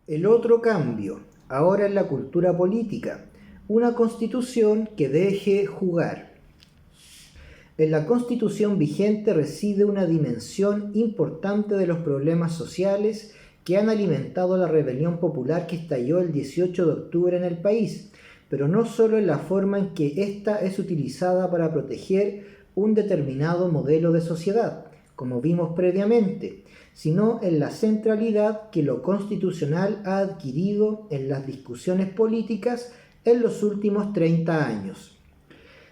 El otro cambio, ahora en la cultura política, una constitución que deje jugar. En la constitución vigente reside una dimensión importante de los problemas sociales que han alimentado la rebelión popular que estalló el 18 de octubre en el país, pero no solo en la forma en que ésta es utilizada para proteger un determinado modelo de sociedad, como vimos previamente, sino en la centralidad que lo constitucional ha adquirido en las discusiones políticas en los últimos 30 años.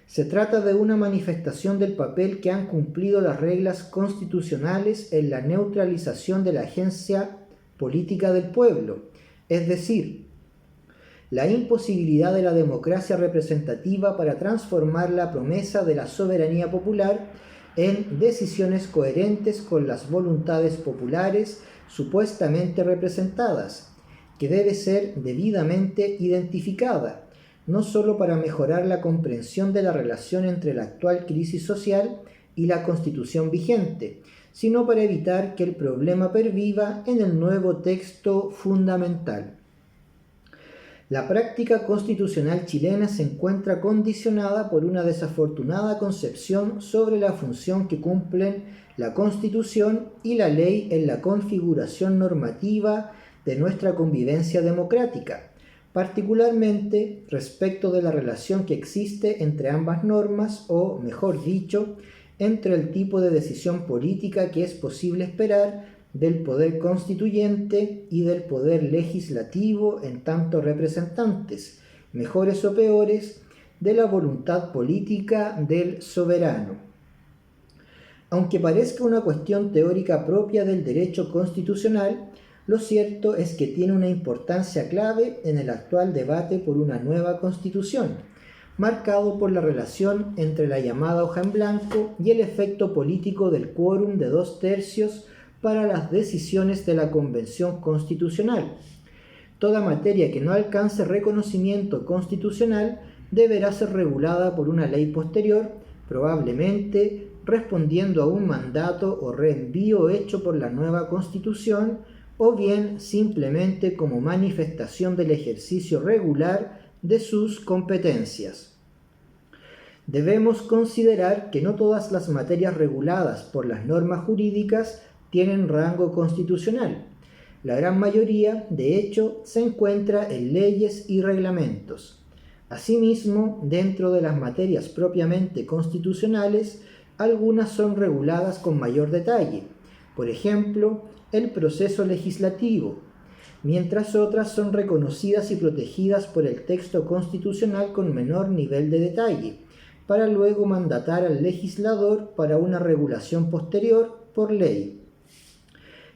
Se trata de una manifestación del papel que han cumplido las reglas constitucionales en la neutralización de la agencia política del pueblo, es decir, la imposibilidad de la democracia representativa para transformar la promesa de la soberanía popular en decisiones coherentes con las voluntades populares supuestamente representadas, que debe ser debidamente identificada, no solo para mejorar la comprensión de la relación entre la actual crisis social y la Constitución vigente, sino para evitar que el problema perviva en el nuevo texto fundamental. La práctica constitucional chilena se encuentra condicionada por una desafortunada concepción sobre la función que cumplen la Constitución y la ley en la configuración normativa de nuestra convivencia democrática, particularmente respecto de la relación que existe entre ambas normas o, mejor dicho, entre el tipo de decisión política que es posible esperar del poder constituyente y del poder legislativo en tanto representantes, mejores o peores, de la voluntad política del soberano. Aunque parezca una cuestión teórica propia del derecho constitucional, lo cierto es que tiene una importancia clave en el actual debate por una nueva constitución, marcado por la relación entre la llamada hoja en blanco y el efecto político del quórum de 2/3 para las decisiones de la Convención Constitucional. Toda materia que no alcance reconocimiento constitucional deberá ser regulada por una ley posterior, probablemente respondiendo a un mandato o reenvío hecho por la nueva Constitución, o bien simplemente como manifestación del ejercicio regular de sus competencias. Debemos considerar que no todas las materias reguladas por las normas jurídicas tienen rango constitucional. La gran mayoría, de hecho, se encuentra en leyes y reglamentos. Asimismo, dentro de las materias propiamente constitucionales, algunas son reguladas con mayor detalle, por ejemplo, el proceso legislativo, mientras otras son reconocidas y protegidas por el texto constitucional con menor nivel de detalle, para luego mandatar al legislador para una regulación posterior por ley.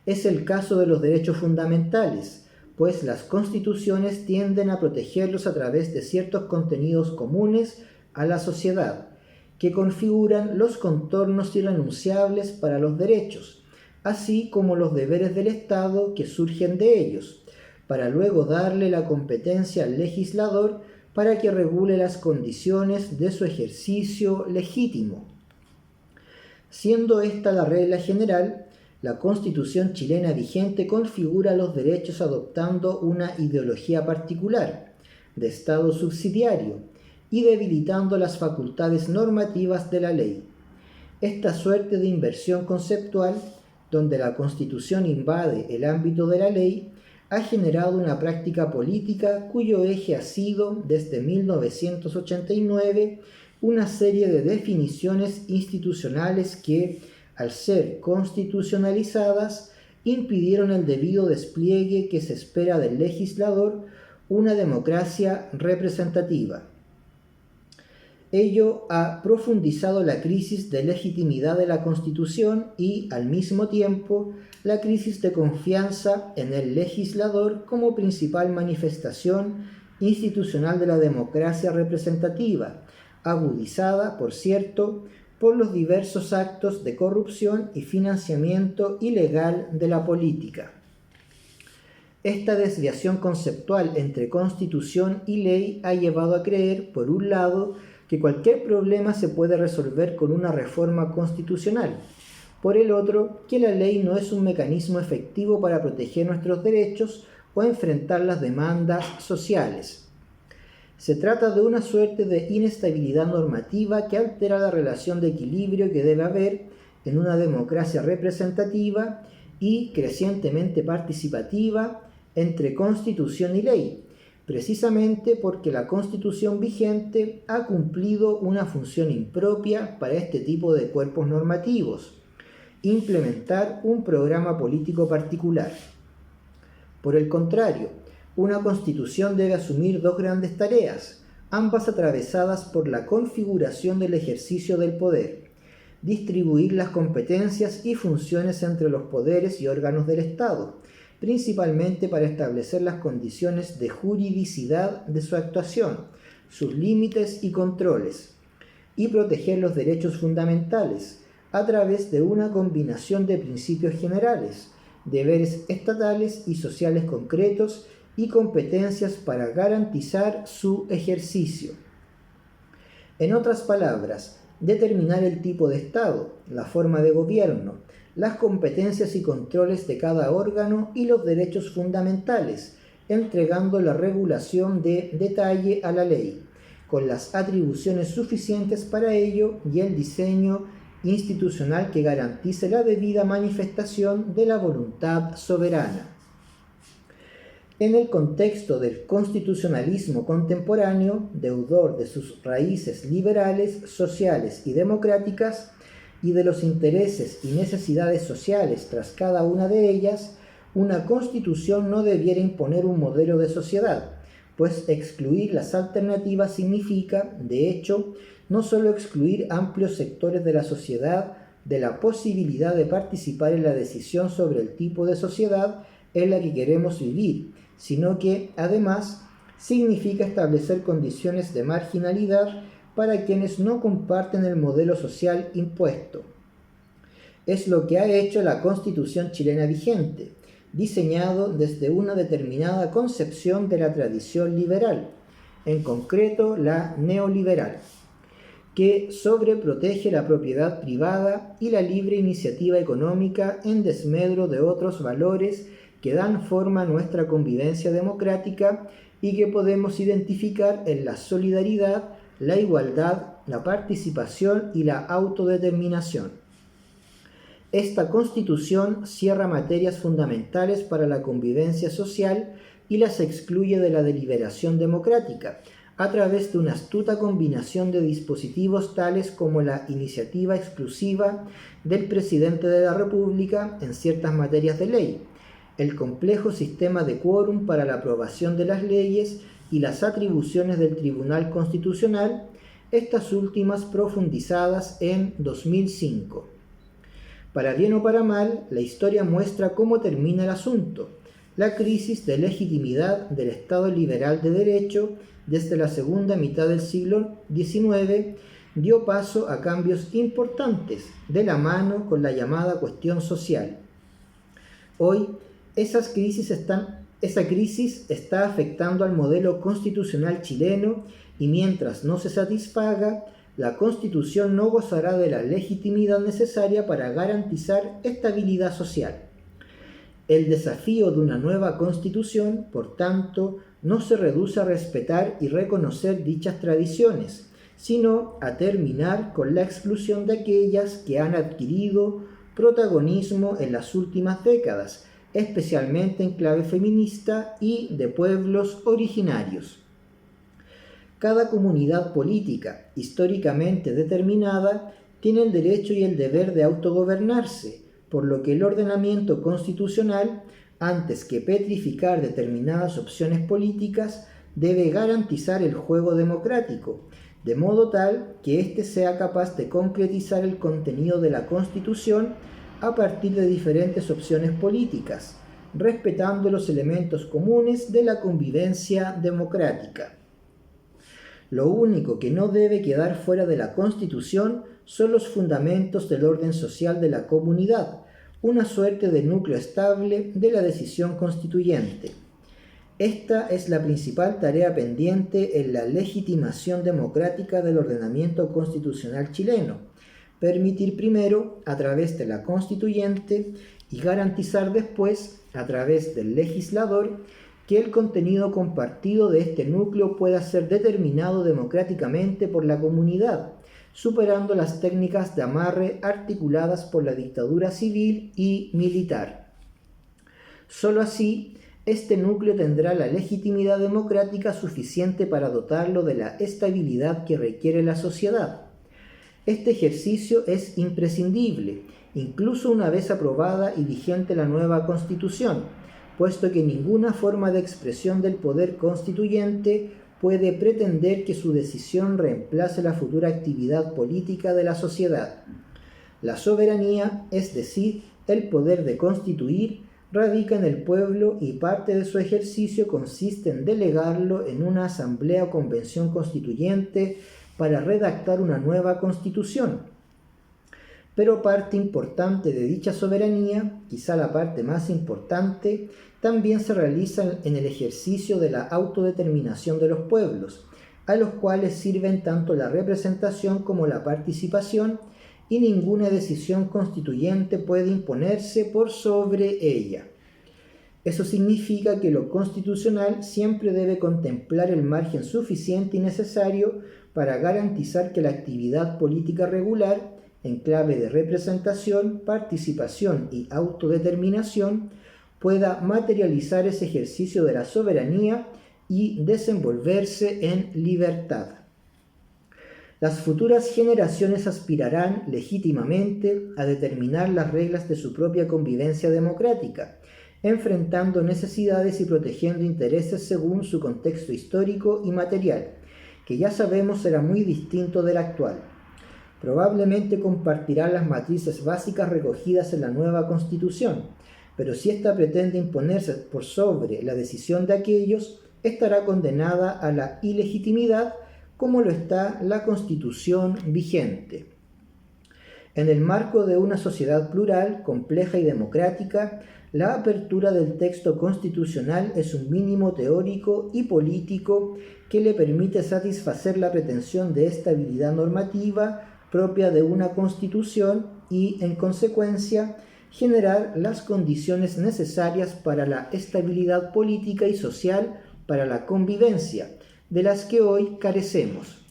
Es el caso de los derechos fundamentales, pues las constituciones tienden a protegerlos a través de ciertos contenidos comunes a la sociedad, que configuran los contornos irrenunciables para los derechos, así como los deberes del Estado que surgen de ellos, para luego darle la competencia al legislador para que regule las condiciones de su ejercicio legítimo. Siendo esta la regla general, la Constitución chilena vigente configura los derechos adoptando una ideología particular, de Estado subsidiario, y debilitando las facultades normativas de la ley. Esta suerte de inversión conceptual, donde la Constitución invade el ámbito de la ley, ha generado una práctica política cuyo eje ha sido, desde 1989, una serie de definiciones institucionales que, al ser constitucionalizadas, impidieron el debido despliegue que se espera del legislador, una democracia representativa. Ello ha profundizado la crisis de legitimidad de la Constitución y, al mismo tiempo, la crisis de confianza en el legislador como principal manifestación institucional de la democracia representativa, agudizada, por cierto, por los diversos actos de corrupción y financiamiento ilegal de la política. Esta desviación conceptual entre Constitución y ley ha llevado a creer, por un lado, que cualquier problema se puede resolver con una reforma constitucional, por el otro, que la ley no es un mecanismo efectivo para proteger nuestros derechos o enfrentar las demandas sociales. Se trata de una suerte de inestabilidad normativa que altera la relación de equilibrio que debe haber en una democracia representativa y crecientemente participativa entre Constitución y ley, precisamente porque la Constitución vigente ha cumplido una función impropia para este tipo de cuerpos normativos: implementar un programa político particular. Por el contrario, una Constitución debe asumir dos grandes tareas, ambas atravesadas por la configuración del ejercicio del poder: distribuir las competencias y funciones entre los poderes y órganos del Estado, principalmente para establecer las condiciones de juridicidad de su actuación, sus límites y controles, y proteger los derechos fundamentales a través de una combinación de principios generales, deberes estatales y sociales concretos y competencias para garantizar su ejercicio. En otras palabras, determinar el tipo de Estado, la forma de gobierno, las competencias y controles de cada órgano y los derechos fundamentales, entregando la regulación de detalle a la ley, con las atribuciones suficientes para ello y el diseño institucional que garantice la debida manifestación de la voluntad soberana. En el contexto del constitucionalismo contemporáneo, deudor de sus raíces liberales, sociales y democráticas, y de los intereses y necesidades sociales tras cada una de ellas, una constitución no debiera imponer un modelo de sociedad, pues excluir las alternativas significa, de hecho, no solo excluir amplios sectores de la sociedad de la posibilidad de participar en la decisión sobre el tipo de sociedad en la que queremos vivir, sino que, además, significa establecer condiciones de marginalidad para quienes no comparten el modelo social impuesto. Es lo que ha hecho la Constitución chilena vigente, diseñado desde una determinada concepción de la tradición liberal, en concreto la neoliberal, que sobreprotege la propiedad privada y la libre iniciativa económica en desmedro de otros valores que dan forma a nuestra convivencia democrática y que podemos identificar en la solidaridad, la igualdad, la participación y la autodeterminación. Esta Constitución cierra materias fundamentales para la convivencia social y las excluye de la deliberación democrática, a través de una astuta combinación de dispositivos tales como la iniciativa exclusiva del presidente de la República en ciertas materias de ley, el complejo sistema de quórum para la aprobación de las leyes y las atribuciones del Tribunal Constitucional, estas últimas profundizadas en 2005. Para bien o para mal, la historia muestra cómo termina el asunto: la crisis de legitimidad del Estado liberal de derecho desde la segunda mitad del siglo XIX dio paso a cambios importantes de la mano con la llamada cuestión social. Hoy, esa crisis está afectando al modelo constitucional chileno y mientras no se satisfaga, la Constitución no gozará de la legitimidad necesaria para garantizar estabilidad social. El desafío de una nueva Constitución, por tanto, no se reduce a respetar y reconocer dichas tradiciones, sino a terminar con la exclusión de aquellas que han adquirido protagonismo en las últimas décadas, especialmente en clave feminista y de pueblos originarios. Cada comunidad política, históricamente determinada, tiene el derecho y el deber de autogobernarse, por lo que el ordenamiento constitucional, antes que petrificar determinadas opciones políticas, debe garantizar el juego democrático, de modo tal que éste sea capaz de concretizar el contenido de la Constitución a partir de diferentes opciones políticas, respetando los elementos comunes de la convivencia democrática. Lo único que no debe quedar fuera de la Constitución son los fundamentos del orden social de la comunidad, una suerte de núcleo estable de la decisión constituyente. Esta es la principal tarea pendiente en la legitimación democrática del ordenamiento constitucional chileno: permitir primero, a través de la constituyente, y garantizar después, a través del legislador, que el contenido compartido de este núcleo pueda ser determinado democráticamente por la comunidad, superando las técnicas de amarre articuladas por la dictadura civil y militar. Solo así, este núcleo tendrá la legitimidad democrática suficiente para dotarlo de la estabilidad que requiere la sociedad. Este ejercicio es imprescindible, incluso una vez aprobada y vigente la nueva Constitución, puesto que ninguna forma de expresión del poder constituyente puede pretender que su decisión reemplace la futura actividad política de la sociedad. La soberanía, es decir, el poder de constituir, radica en el pueblo y parte de su ejercicio consiste en delegarlo en una asamblea o convención constituyente para redactar una nueva constitución. Pero parte importante de dicha soberanía, quizá la parte más importante, también se realiza en el ejercicio de la autodeterminación de los pueblos, a los cuales sirven tanto la representación como la participación, y ninguna decisión constituyente puede imponerse por sobre ella. Eso significa que lo constitucional siempre debe contemplar el margen suficiente y necesario para garantizar que la actividad política regular, en clave de representación, participación y autodeterminación, pueda materializar ese ejercicio de la soberanía y desenvolverse en libertad. Las futuras generaciones aspirarán legítimamente a determinar las reglas de su propia convivencia democrática, enfrentando necesidades y protegiendo intereses según su contexto histórico y material, que ya sabemos será muy distinto del actual. Probablemente compartirán las matrices básicas recogidas en la nueva Constitución, pero si ésta pretende imponerse por sobre la decisión de aquellos, estará condenada a la ilegitimidad, como lo está la Constitución vigente. En el marco de una sociedad plural, compleja y democrática, la apertura del texto constitucional es un mínimo teórico y político que le permite satisfacer la pretensión de estabilidad normativa propia de una constitución y, en consecuencia, generar las condiciones necesarias para la estabilidad política y social para la convivencia, de las que hoy carecemos.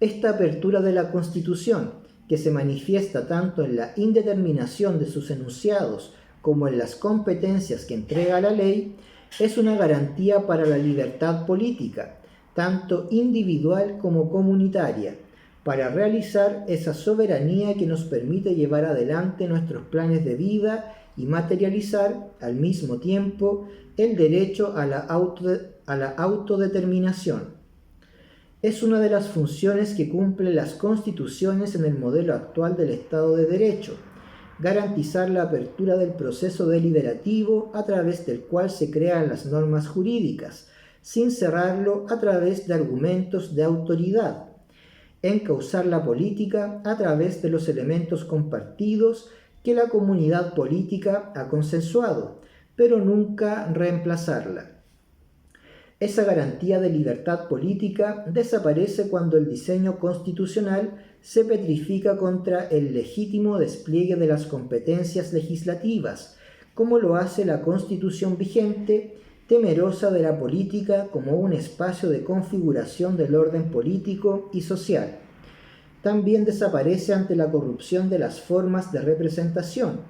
Esta apertura de la Constitución, que se manifiesta tanto en la indeterminación de sus enunciados como en las competencias que entrega la ley, es una garantía para la libertad política, tanto individual como comunitaria, para realizar esa soberanía que nos permite llevar adelante nuestros planes de vida y materializar, al mismo tiempo, el derecho a la autodeterminación. Es una de las funciones que cumplen las constituciones en el modelo actual del Estado de Derecho, garantizar la apertura del proceso deliberativo a través del cual se crean las normas jurídicas, sin cerrarlo a través de argumentos de autoridad, encauzar la política a través de los elementos compartidos que la comunidad política ha consensuado, pero nunca reemplazarla. Esa garantía de libertad política desaparece cuando el diseño constitucional se petrifica contra el legítimo despliegue de las competencias legislativas, como lo hace la Constitución vigente, temerosa de la política como un espacio de configuración del orden político y social. También desaparece ante la corrupción de las formas de representación.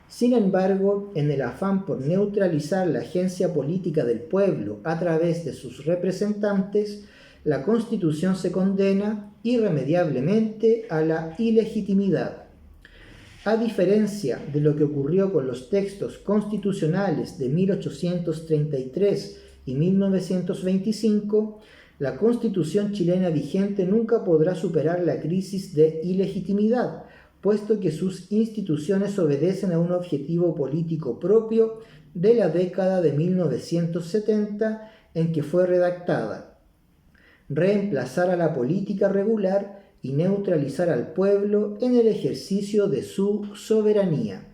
Sin embargo, en el afán por neutralizar la agencia política del pueblo a través de sus representantes, la Constitución se condena irremediablemente a la ilegitimidad. A diferencia de lo que ocurrió con los textos constitucionales de 1833 y 1925, la Constitución chilena vigente nunca podrá superar la crisis de ilegitimidad, puesto que sus instituciones obedecen a un objetivo político propio de la década de 1970 en que fue redactada: reemplazar a la política regular y neutralizar al pueblo en el ejercicio de su soberanía.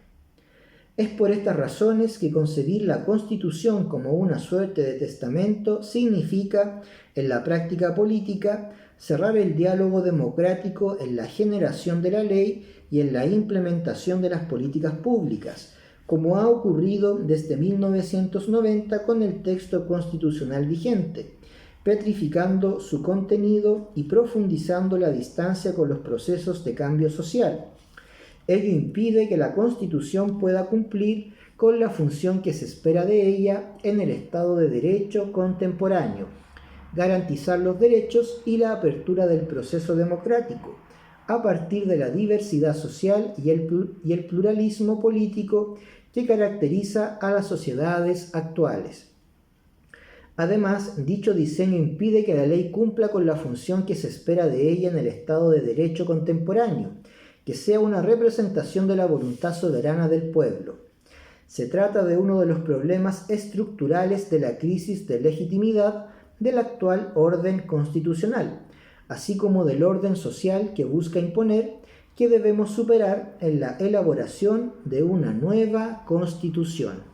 Es por estas razones que concebir la Constitución como una suerte de testamento significa, en la práctica política, cerrar el diálogo democrático en la generación de la ley y en la implementación de las políticas públicas, como ha ocurrido desde 1990 con el texto constitucional vigente, petrificando su contenido y profundizando la distancia con los procesos de cambio social. Ello impide que la Constitución pueda cumplir con la función que se espera de ella en el Estado de Derecho contemporáneo: garantizar los derechos y la apertura del proceso democrático, a partir de la diversidad social y el pluralismo político que caracteriza a las sociedades actuales. Además, dicho diseño impide que la ley cumpla con la función que se espera de ella en el Estado de Derecho contemporáneo, que sea una representación de la voluntad soberana del pueblo. Se trata de uno de los problemas estructurales de la crisis de legitimidad del actual orden constitucional, así como del orden social que busca imponer, que debemos superar en la elaboración de una nueva Constitución.